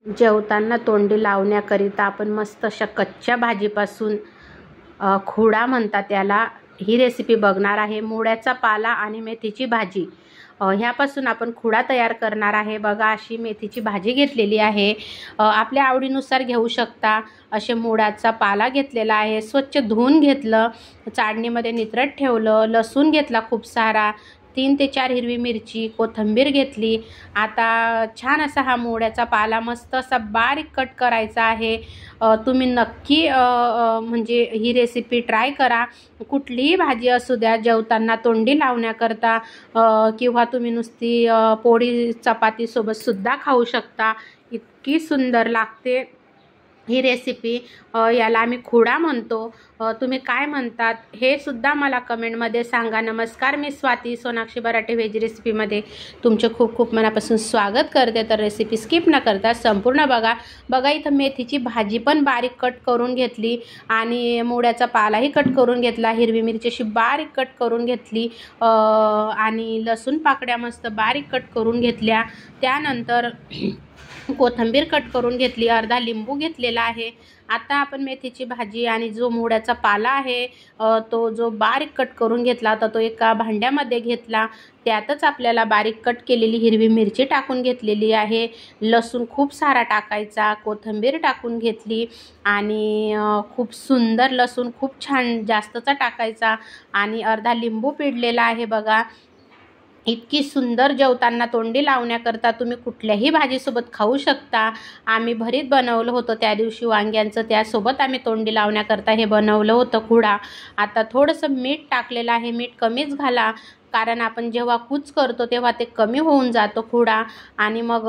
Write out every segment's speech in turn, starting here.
जेवताना तोंडी लावण्याकरिता आपण मस्त अशा कच्च्या भाजीपासून खुडा म्हणतात त्याला, ही रेसिपी बघणार आहे। मुळ्याचा पाला आणि मेथीची भाजी ह्यापासून आपण खुडा तयार करणार आहे। बघा, अशी मेथीची भाजी घेतलेली आहे, आपल्या आवडीनुसार घेऊ शकता। असे मुळाचा पाला घेतलेला आहे, स्वच्छ धुवून घेतलं, चाळणीमध्ये नितरत ठेवलं। लसूण घेतला खूप सारा, 3 ते 4 हिरवी मिरची, कोथिंबीर घेतली। आता छान असा हा मुळ्याचा पाला मस्त असा बारीक कट करायचा आहे। तुम्ही नक्की म्हणजे ही रेसिपी ट्राय करा। कुठलीही भाजी असू द्या, जेवताना तोंडी लावण्याकरता किंवा तुम्ही नुसती पोळी चपातीसोबत सुद्धा खाऊ शकता। इतकी सुंदर लागते ही रेसिपी। याला आम्ही खुडा म्हणतो, तुम्ही काय म्हणतात हे सुद्धा मला कमेंटमध्ये सांगा। नमस्कार, मी स्वाती, सोनाक्षी बराटे व्हेज रेसिपीमध्ये तुमचे खूप खूप मनापासून स्वागत करते। तर रेसिपी स्किप न करता संपूर्ण बघा। बघा, इथं मेथीची भाजी पण बारीक कट करून घेतली आणि मुळ्याचा पालाही कट करून घेतला, हिरवी मिरची अशी बारीक कट करून घेतली आणि लसूण पाकड्या मस्त बारीक कट करून घेतल्या। त्यानंतर कोथिंबीर कट करून घेतली, अर्धा लिंबू घेतलेला आहे। आता आपण मेथीची भाजी आणि जो मुळ्याचा पाला आहे तो जो बारीक कट करून घेतला होता तो एका भांड्यामध्ये घेतला। त्यातच आपल्याला बारीक कट केलेली हिरवी मिरची टाकून घेतलेली आहे, लसूण खूप सारा टाकायचा, कोथिंबीर टाकून घेतली आणि खूप सुंदर लसूण खूप छान जास्तचा टाकायचा आणि अर्धा लिंबू पिळलेला आहे। बघा, इतकी सुंदर जेवताना तोंडी लावण्याकरता तुम्ही कुठल्याही भाजीसोबत खाऊ शकता। आम्ही भरीत बनवलं होतं त्या दिवशी वांग्यांचं, त्यासोबत आम्ही तोंडी लावण्याकरता हे बनवलं होतं खुडा। आता थोडंसं मीठ टाकलेलं आहे, मीठ कमीच घाला, कारण आपण जेव्हा कूच करतो तेव्हा ते कमी होऊन जातो खुडा आणि मग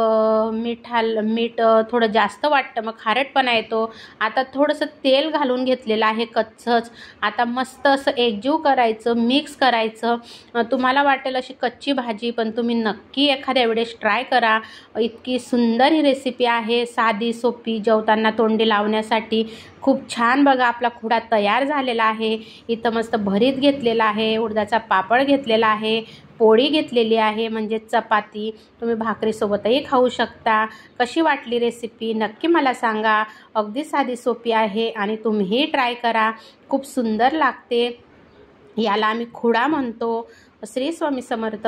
मीठ थोडं जास्त वाटतं, मग खारटपणा येतो। आता थोडंसं तेल घालून घेतलेलं आहे कच्चंच। आता मस्त असं एकजीव करायचं, मिक्स करायचं। तुम्हाला वाटेल अशी कच्ची भाजी, पण तुम्ही नक्की एखाद्या वेळेस ट्राय करा। इतकी सुंदर ही रेसिपी आहे, साधी सोपी, जेवताना तोंडी लावण्यासाठी खूप छान। बघा, आपला खुडा तयार झालेला आहे। इथं मस्त भरीत घेतलेला आहे, उडदाचा पापड घेतलेला आहे, पोळी घेतलेली आहे म्हणजे चपाती, तुम्ही भाकरीसोबतही खाऊ शकता। कशी वाटली रेसिपी नक्की मला सांगा। अगदी साधी सोपी आहे आणि तुम्हीही ट्राय करा, खूप सुंदर लागते। याला आम्ही खुडा म्हणतो। श्री स्वामी समर्थ।